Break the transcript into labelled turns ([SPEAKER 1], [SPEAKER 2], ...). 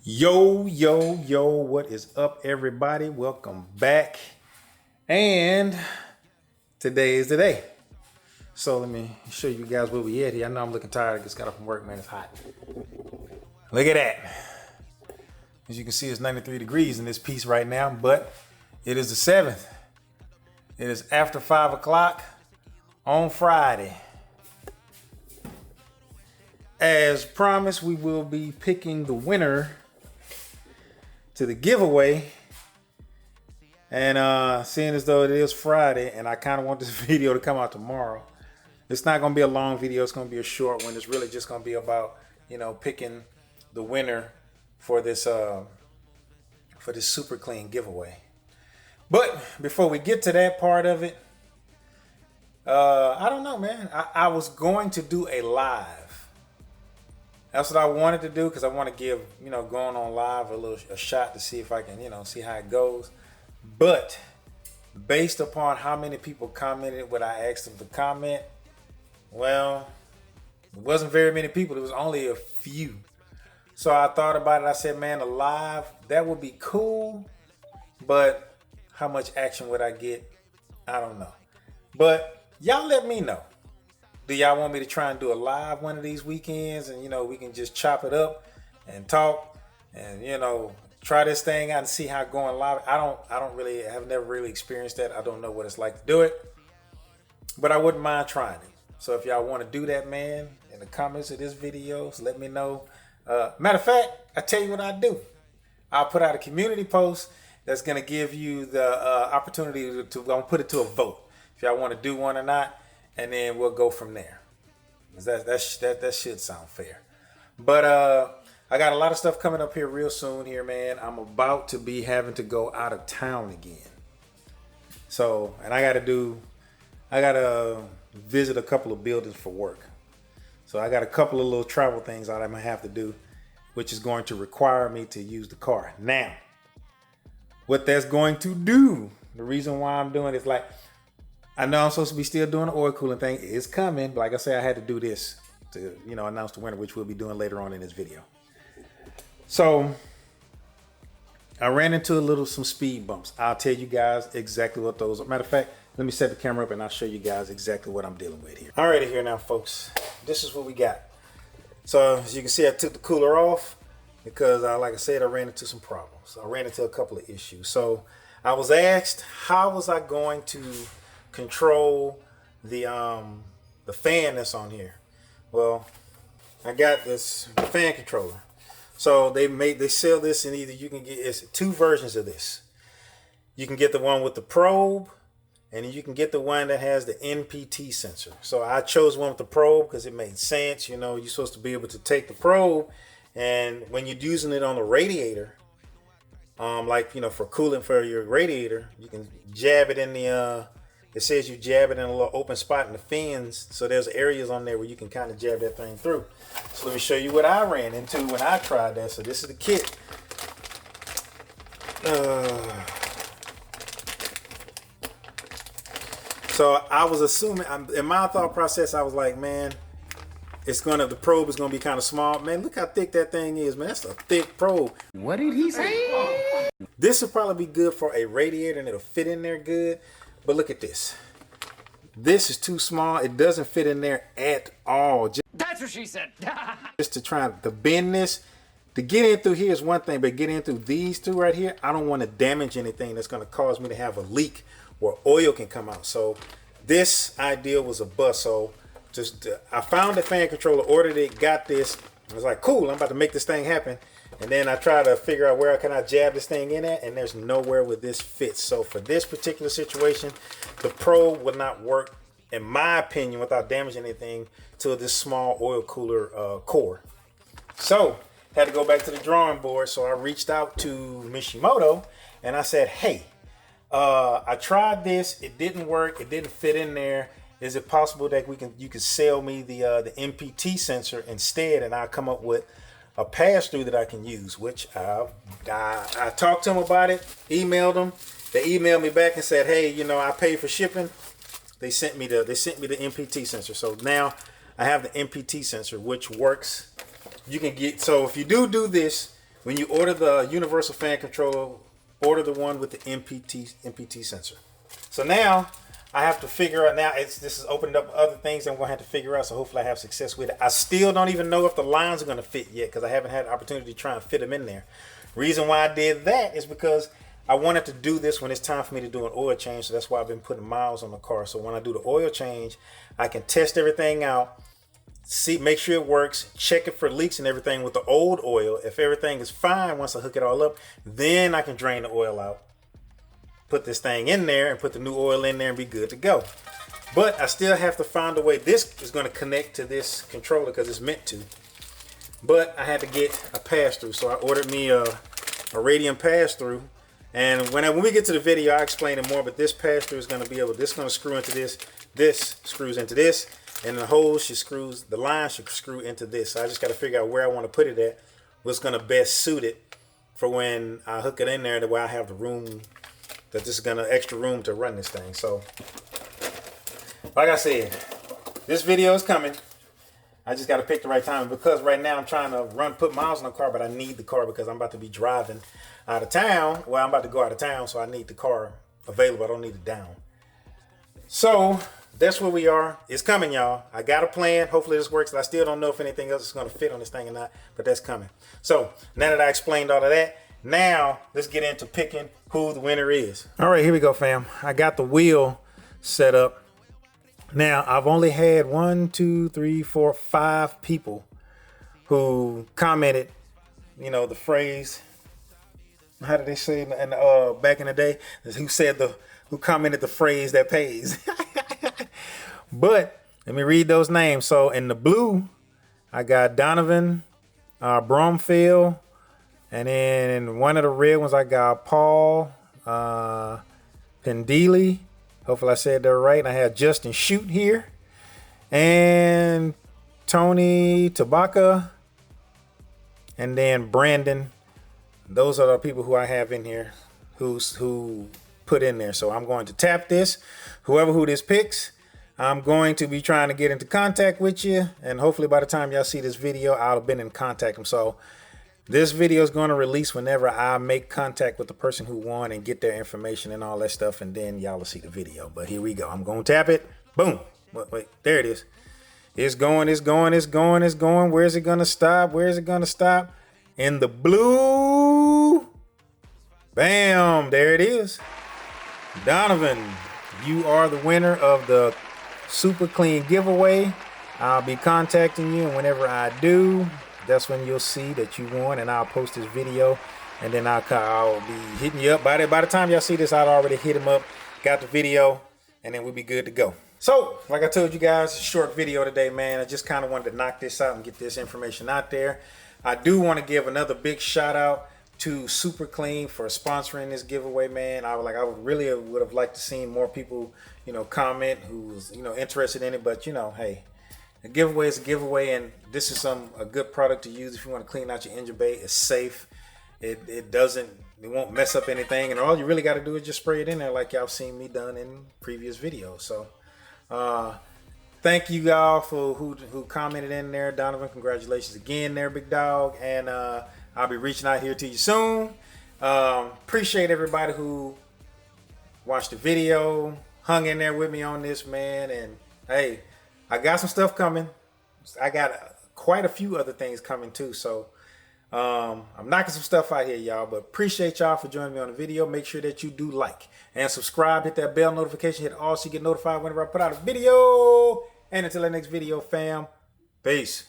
[SPEAKER 1] Yo, what is up, everybody? Welcome back. And today is the day. So let me show you guys where we at here. I know I'm looking tired. I just got up from work, man. It's hot. Look at that. As you can see, it's 93 degrees in this piece right now, but it is the 7th. It is after 5 o'clock on Friday. As promised, we will be picking the winner to the giveaway. And seeing as though it is Friday and I kind of want this video to come out tomorrow, it's not going to be a long video. It's going to be a short one. It's really just going to be about, picking the winner for this super clean giveaway. But before we get to that part of it, I don't know, man. I was going to do a live. That's what I wanted to do because I want to give, going on live a shot to see if I can, see how it goes. But based upon how many people commented what I asked them to comment, well, it wasn't very many people. It was only a few. So I thought about it. I said, man, a live, that would be cool. But how much action would I get? I don't know. But y'all let me know. Do y'all want me to try and do a live one of these weekends and, we can just chop it up and talk and, try this thing out and see how going live. I've never really experienced that. I don't know what it's like to do it, but I wouldn't mind trying it. So if y'all want to do that, man, in the comments of this video, let me know. Matter of fact, I tell you what I do. I'll put out a community post that's going to give you the opportunity to put it to a vote. If y'all want to do one or not. And then we'll go from there. That should sound fair. But I got a lot of stuff coming up here real soon here, man. I'm about to be having to go out of town again. So, and I gotta visit a couple of buildings for work. So I got a couple of little travel things that I'm gonna have to do, which is going to require me to use the car. Now, what that's going to do, the reason why I'm doing it is like, I know I'm supposed to be still doing the oil cooling thing. It's coming. But like I said, I had to do this to, announce the winner, which we'll be doing later on in this video. So I ran into some speed bumps. I'll tell you guys exactly what those are. Matter of fact, let me set the camera up and I'll show you guys exactly what I'm dealing with here. All right, here now, folks. This is what we got. So as you can see, I took the cooler off because, like I said, I ran into some problems. I ran into a couple of issues. So I was asked, how was I going to control the fan that's on here? Well, I got this fan controller. So they sell this in either, you can get, it's two versions of this. You can get the one with the probe, and you can get the one that has the NPT sensor. So I chose one with the probe because it made sense. You're supposed to be able to take the probe, and when you're using it on the radiator, for cooling for your radiator, you can jab it in the it says you jab it in a little open spot in the fins. So there's areas on there where you can kind of jab that thing through. So let me show you what I ran into when I tried that. So this is the kit. So I was assuming, in my thought process, I was like, man, the probe is going to be kind of small. Man, look how thick that thing is, man. That's a thick probe.
[SPEAKER 2] What did he say?
[SPEAKER 1] This will probably be good for a radiator and it'll fit in there good. But look at this. This is too small. It doesn't fit in there at all.
[SPEAKER 2] That's what she said.
[SPEAKER 1] Just to try to bend this. To get in through here is one thing, but getting in through these two right here, I don't want to damage anything that's going to cause me to have a leak where oil can come out. So this idea was a bust. So I found the fan controller, ordered it, got this. I was like, cool, I'm about to make this thing happen. And then I try to figure out where can I jab this thing in at, and there's nowhere where this fits. So for this particular situation, the probe would not work, in my opinion, without damaging anything to this small oil cooler core. So had to go back to the drawing board. So I reached out to MoJo and I said, hey, I tried this. It didn't work. It didn't fit in there. Is it possible that you could sell me the NPT sensor instead, and I'll come up with a pass-through that I can use? Which I talked to them about it, emailed them. They emailed me back and said, hey, I paid for shipping. They sent me the NPT sensor. So now I have the NPT sensor, which works. You can get, so if you do this, when you order the universal fan controller, order the one with the MPT sensor. So now I have to figure out, this is opening up other things I'm going to have to figure out, so hopefully I have success with it. I still don't even know if the lines are going to fit yet because I haven't had the opportunity to try and fit them in there. Reason why I did that is because I wanted to do this when it's time for me to do an oil change, so that's why I've been putting miles on the car. So when I do the oil change, I can test everything out, see, make sure it works, check it for leaks and everything with the old oil. If everything is fine, once I hook it all up, then I can drain the oil out, put this thing in there and put the new oil in there and be good to go. But I still have to find a way. This is going to connect to this controller because it's meant to. But I had to get a pass-through, so I ordered me a radium pass-through. And when we get to the video, I'll explain it more. But this pass-through is going to be able. This is going to screw into this. This screws into this, and the hole the line should screw into this. So I just got to figure out where I want to put it at. What's going to best suit it for when I hook it in there, the way I have the room. That this is going to extra room to run this thing. So, like I said, this video is coming. I just got to pick the right time because right now I'm trying to put miles on the car, but I need the car because I'm about to be driving out of town. Well, I'm about to go out of town, so I need the car available. I don't need it down. So that's where we are. It's coming, y'all. I got a plan. Hopefully this works. I still don't know if anything else is going to fit on this thing or not, but that's coming. So now that I explained all of that, now let's get into picking who the winner is. All right, here we go, fam. I got the wheel set up. Now, I've only had 5 people who commented, the phrase, how did they say it back in the day? Who commented the phrase that pays. But let me read those names. So in the blue, I got Donovan Bromfield. And then in one of the red ones, I got Paul Pendili. Hopefully I said that right. And I have Justin Shoot here. And Tony Tabaka. And then Brandon. Those are the people who I have in here who put in there. So I'm going to tap this. Who this picks, I'm going to be trying to get into contact with you. And hopefully by the time y'all see this video, I'll have been in contact with them. So this video is going to release whenever I make contact with the person who won and get their information and all that stuff. And then y'all will see the video. But here we go. I'm going to tap it. Boom. Wait, there it is. It's going. Where's it going to stop? In the blue. Bam. There it is. Donovan, you are the winner of the Super Clean giveaway. I'll be contacting you. And whenever I do, that's when you'll see that you won, and I'll post this video, and then I'll be hitting you up. By the time y'all see this, I'd already hit him up, got the video, and then we'll be good to go. So, like I told you guys, a short video today, man. I just kind of wanted to knock this out and get this information out there. I do want to give another big shout out to Super Clean for sponsoring this giveaway, man. I would have liked to see more people, comment who was, interested in it, but hey. A giveaway is a giveaway, and this is a good product to use if you want to clean out your engine bay. It's safe. It won't mess up anything, and all you really got to do is just spray it in there like y'all seen me done in previous videos. So, thank you y'all for who commented in there. Donovan, congratulations again there, big dog, and I'll be reaching out here to you soon. Appreciate everybody who watched the video, hung in there with me on this, man, and hey. I got some stuff coming. I got quite a few other things coming too. So I'm knocking some stuff out here, y'all. But appreciate y'all for joining me on the video. Make sure that you do like and subscribe. Hit that bell notification. Hit all so you get notified whenever I put out a video. And until the next video, fam. Peace.